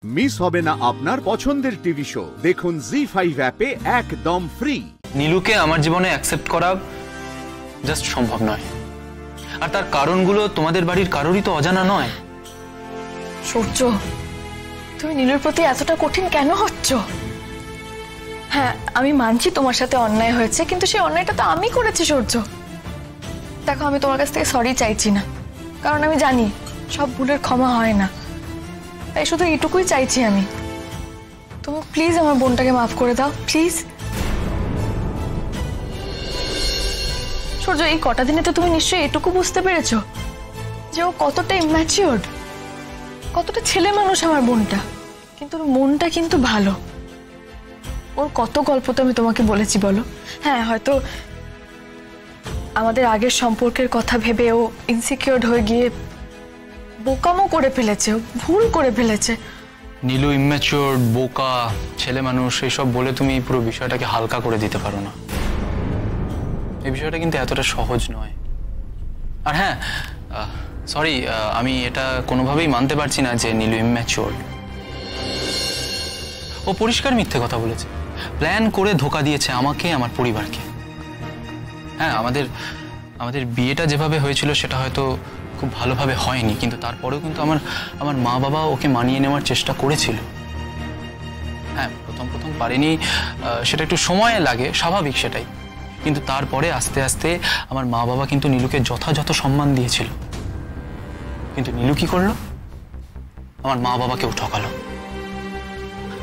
Miss হবে না আপনার পছন্দের টিভি শো। দেখুন জি5 অ্যাপে একদম ফ্রি। নীলুকে আমার জীবনে অ্যাকসেপ্ট করা জাস্ট সম্ভব নয়, আর তার কারণগুলো তোমাদের বাড়ির কারোরই তো অজানা নয়। সূর্য, তুমি নীলুর প্রতি এতটা কঠিন কেন হচ্ছ? হ্যাঁ, আমি মানছি তোমার সাথে অন্যায় হয়েছে, কিন্তু সেই অন্যায়টা তো আমি করেছি সূর্য। দেখো, আমি তোমার কাছ থেকে সরি চাইছি না, কারণ আমি জানি সব ভুলের ক্ষমা হয় না। তাই শুধু এইটুকুই চাইছি আমি, তুমি প্লিজ আমার বোনটাকে মাফ করে দাও, প্লিজ। সূর্য, এই কটা দিনে তো তুমি নিশ্চয়ই এটুকু বুঝতে পেরেছো যে ও কতটা ইম্যাচিওর্ড, কতটা ছেলে মানুষ আমার বোনটা, কিন্তু ওর মনটা কিন্তু ভালো। ওর কত গল্প তো আমি তোমাকে বলেছি বলো। হ্যাঁ, হয়তো আমাদের আগের সম্পর্কের কথা ভেবে ও ইনসিকিউরড হয়ে গিয়ে বোকামো করে ফেলেছে, ভুল করে ফেলেছে। নীলু ইম্যাচিওর, বোকা, ছেলে মানুষ এইসব বলে তুমি পুরো বিষয়টাকে হালকা করে দিতে পারো না। এই বিষয়টা কিন্তু এতটা সহজ নয়। আর হ্যাঁ, সরি, আমি এটা কোনোভাবেই মানতে পারছি না যে নীলু ইম্যাচিওর। ও পরিষ্কার মিথ্যে কথা বলেছে, প্ল্যান করে ধোকা দিয়েছে আমাকে, আমার পরিবারকে। হ্যাঁ, আমাদের বিয়েটা যেভাবে হয়েছিল সেটা হয়তো খুব ভালোভাবে হয়নি, কিন্তু তারপরেও কিন্তু আমার মা বাবা ওকে মানিয়ে নেওয়ার চেষ্টা করেছিল। হ্যাঁ, প্রথম পারেনি, সেটা একটু সময় লাগে, স্বাভাবিক সেটাই, কিন্তু তারপরে আস্তে আস্তে আমার মা বাবা কিন্তু নীলুকে যথাযথ সম্মান দিয়েছিল। কিন্তু নীলু কি করলো? আমার মা বাবাকেও ঠকালো।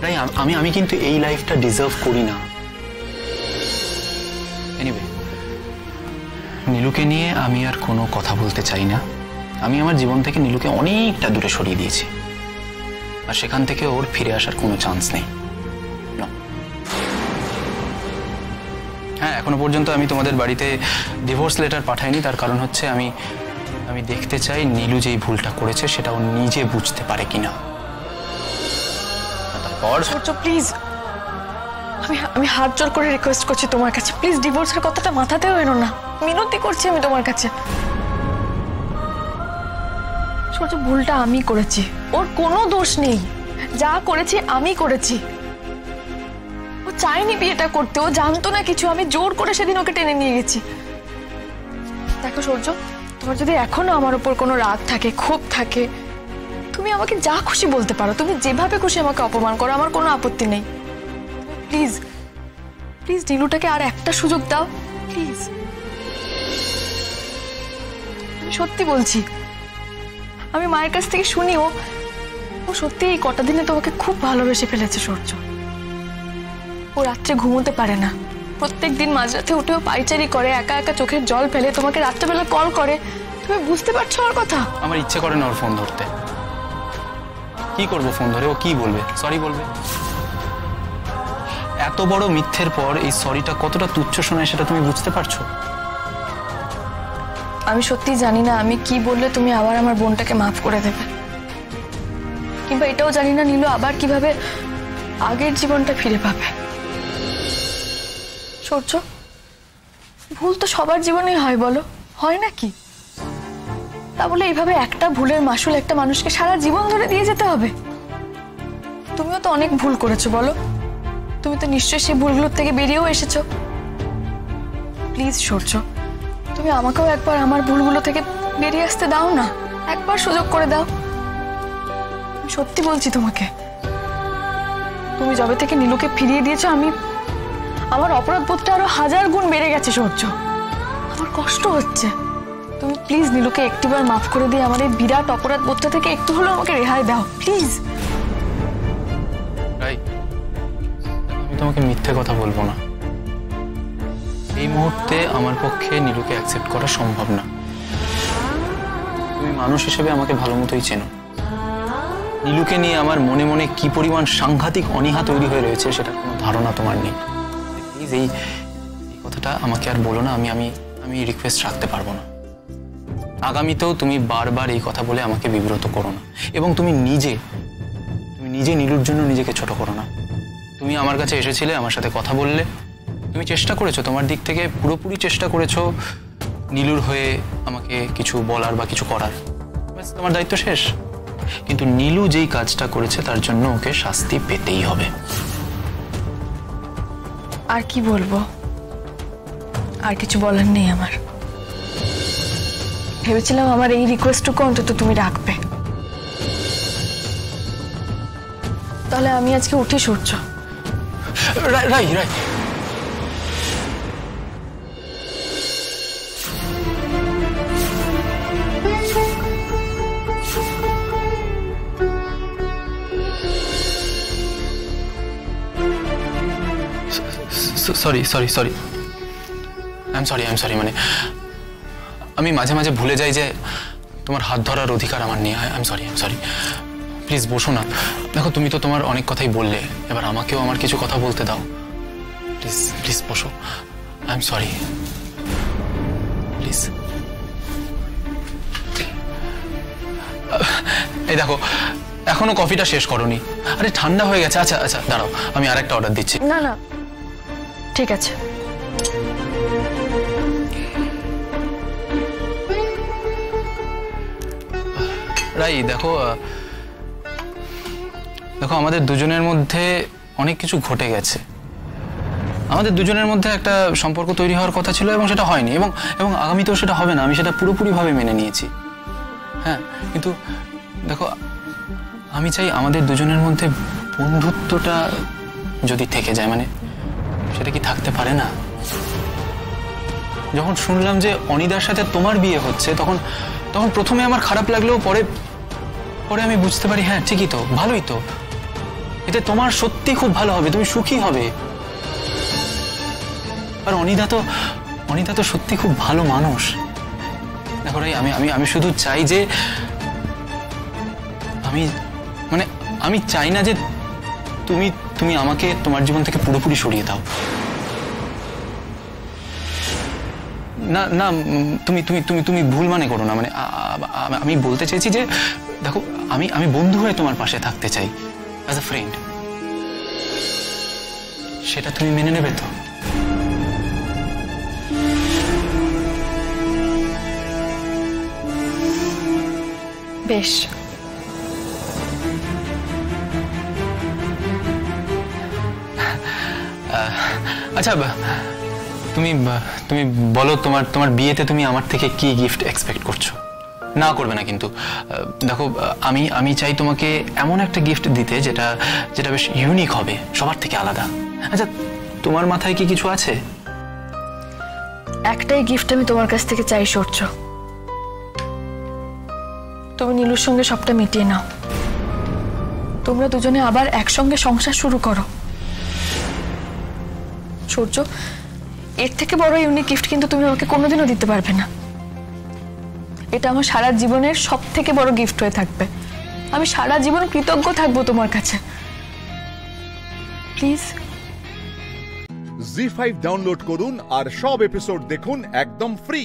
তাই আমি কিন্তু এই লাইফটা ডিজার্ভ করি না। এনিওয়ে, নীলুকে নিয়ে আমি আর কোনো কথা বলতে চাই না। আমি আমার জীবন থেকে নীলুকে অনেকটা দূরে সরিয়ে দিয়েছি, আর সেখান থেকে ওর ফিরে আসার কোনো চান্স নেই। হ্যাঁ, এখনো পর্যন্ত আমি তোমাদের বাড়িতে ডিভোর্স লেটার পাঠাইনি, তার কারণ হচ্ছে আমি দেখতে চাই নীলু যেই ভুলটা করেছে সেটা ও নিজে বুঝতে পারে কিনা। তারপর সূর্য, প্লিজ, আমি হাত জোর করে রিকোয়েস্ট করছি তোমার কাছে, প্লিজ ডিভোর্সের কথাটা মাথাতেও এনো না, মিনতি করছি আমি তোমার কাছে। সূর্য, ভুলটা আমি করেছি, ওর কোনো দোষ নেই, যা করেছি আমি করেছি। ও চায়নি বিয়েটা করতে, ও জানতো না কিছু, আমি জোর করে সেদিন ওকে টেনে নিয়ে গেছি। দেখো সূর্য, তোমার যদি এখনো আমার উপর কোনো রাগ থাকে, ক্ষোভ থাকে, তুমি আমাকে যা খুশি বলতে পারো, তুমি যেভাবে খুশি আমাকে অপমান করো, আমার কোনো আপত্তি নেই। প্লিজ প্লিজ নীলুটাকে আর একটা সুযোগ দাও, প্লিজ। আমি সত্যি বলছি, আমি মায়ের কাছ থেকে শুনি ও সত্যি এই কটা দিনে তোমাকে খুব ভালোবেসে ফেলেছে সূর্য। ও রাত্রে ঘুমোতে পারে না, প্রত্যেকদিন মাঝরাতে উঠেও পাইচারি করে, একা একা চোখের জল ফেলে, তোমাকে রাত্রেবেলা কল করে। তুমি বুঝতে পারছো ওর কথা? আমার ইচ্ছে করে না ওর ফোন ধরতে। কি করবো ফোন ধরে? ও কি বলবে? সরি বলবে। এত বড় মিথ্যের পর এই সরিটা কতটা তুচ্ছ শোনায় সেটা তুমি বুঝতে পারছো? আমি সত্যি জানি না আমি কি বললে তুমি আবার আমার বোনটাকে মাফ করে দেবে, কিংবা এটাও জানি না নীলু আবার কিভাবে আগের জীবনটা ফিরে পাবে। সূর্য, ভুল তো সবার জীবনেই হয় বলো, হয় নাকি? তা বলে এইভাবে একটা ভুলের মাসুল একটা মানুষকে সারা জীবন ধরে দিয়ে যেতে হবে? তুমিও তো অনেক ভুল করেছো বলো, তুমি তো নিশ্চয়ই সেই ভুলগুলোর থেকে বেরিয়েও এসেছো। প্লিজ সূর্য, তুমি আমাকেও একবার আমার ভুলগুলো থেকে বেরিয়ে আসতে দাও না, একবার সুযোগ করে দাও। আমি সত্যি বলছি তোমাকে, তুমি যবে থেকে নীলুকে ফিরিয়ে দিয়েছো, আমার অপরাধ বোধটা আরো 1000 গুণ বেড়ে গেছে সূর্য। আমার কষ্ট হচ্ছে। তুমি প্লিজ নীলুকে একটিবার মাফ করে দিয়ে আমার এই বিরাট অপরাধ বোধটা থেকে একটু হলেও আমাকে রেহাই দাও, প্লিজ। আমি তোমাকে মিথ্যে কথা বলবো না। এই মুহূর্তে আমার পক্ষে নীলুকে অ্যাকসেপ্ট করা সম্ভব না। তুমি মানুষ হিসেবে আমাকে ভালো মতোই চেনো। নীলুকে নিয়ে আমার মনে মনে কি পরিমাণ সাংঘাতিক অনীহা তৈরি হয়ে রয়েছে সেটার কোনো ধারণা তোমার নেই। প্লিজ এই কথাটা আমাকে আর বলো না। আমি রিকোয়েস্ট রাখতে পারবো না। আগামীতেও তুমি বারবার এই কথা বলে আমাকে বিব্রত করো না, এবং তুমি নিজে নীলুর জন্য নিজেকে ছোট করো না। তুমি আমার কাছে এসেছিলে, আমার সাথে কথা বললে, তুমি চেষ্টা করেছো, তোমার দিক থেকে পুরোপুরি চেষ্টা করেছো নীলুর হয়ে আমাকে কিছু বলার বা কিছু করার। তোমার দায়িত্ব শেষ, কিন্তু নীলু যেই কাজটা করেছে তার জন্য ওকে শাস্তি পেতেই হবে। আর কি বলবো, আর কিছু বলার নেই আমার। ভেবেছিলাম আমার এই রিকোয়েস্টটুকু অন্তত তুমি রাখবে। তাহলে আমি আজকে উঠি Surya. Rai Rai sorry sorry sorry I am sorry মানে আমি মাঝে মাঝে ভুলে যাই যে তোমার হাত ধরার অধিকার আমার নেই। আই এম সরি প্লিজ বসো না। দেখো তুমি তো তোমার অনেক কথাই বললে, এবার আমাকেও আমার কিছু কথা বলতে দাও। প্লিজ প্লিজ বসো। I am sorry please. এই দেখো এখনো কফিটা শেষ করোনি। আরে ঠান্ডা হয়ে গেছে। আচ্ছা আচ্ছা দাঁড়াও, আমি আরেকটা অর্ডার দিচ্ছি। না না ঠিক আছে। রাই দেখো দেখো আমাদের দুজনের মধ্যে অনেক কিছু ঘটে গেছে। আমাদের দুজনের মধ্যে একটা সম্পর্ক তৈরি হওয়ার কথা ছিল এবং সেটা হয়নি, এবং এবং আগামীতেও সেটা হবে না। আমি সেটা পুরোপুরিভাবে মেনে নিয়েছি। হ্যাঁ, কিন্তু দেখো আমি চাই আমাদের দুজনের মধ্যে বন্ধুত্বটা যদি থেকে যায়, মানে সেটা কি থাকতে পারে না? যখন শুনলাম যে অনিদার সাথে তোমার বিয়ে হচ্ছে তখন তখন প্রথমে আমার খারাপ লাগলেও পরে পরে আমি বুঝতে পারি হ্যাঁ ঠিকই তো, ভালোই তো, এতে তোমার সত্যি খুব ভালো হবে, তুমি সুখী হবে। আর অনিদা তো সত্যি খুব ভালো মানুষ। দেখো রাই, আমি আমি আমি শুধু চাই যে আমি চাই না যে তুমি তুমি আমাকে তোমার জীবন থেকে পুরোপুরি সরিয়ে দাও। না না তুমি তুমি তুমি তুমি ভুল মানে করো না। মানে আমি বলতে চাইছি যে দেখো আমি আমি বন্ধু হয়ে তোমার পাশে থাকতে চাই, অ্যাজ আ ফ্রেন্ড। সেটা তুমি মেনে নেবে তো? বেশ, আচ্ছা তুমি তুমি বলো তোমার বিয়েতে তুমি আমার থেকে কি গিফট এক্সপেক্ট করছো? না করবে না কিন্তু। দেখো আমি চাই তোমাকে এমন একটা গিফট দিতে যেটা যেটা বেশ ইউনিক হবে, সবার থেকে আলাদা। আচ্ছা তোমার মাথায় কি কিছু আছে? একটাই গিফট আমি তোমার কাছ থেকে চাই সূর্য। তুমি নীলুর সঙ্গে সবটা মিটিয়ে নাও, তোমরা দুজনে আবার একসঙ্গে সংসার শুরু করো। সূর্য, এর থেকে বড় ইউনিক গিফট কিন্তু তুমি আমাকে কোনোদিনও দিতে পারবে না। এটা আমার সারা জীবনের সব থেকে বড় গিফট হয়ে থাকবে। আমি সারা জীবন কৃতজ্ঞ থাকবো তোমার কাছে। প্লিজ। জি5 ডাউনলোড করুন আর সব এপিসোড দেখুন একদম ফ্রি।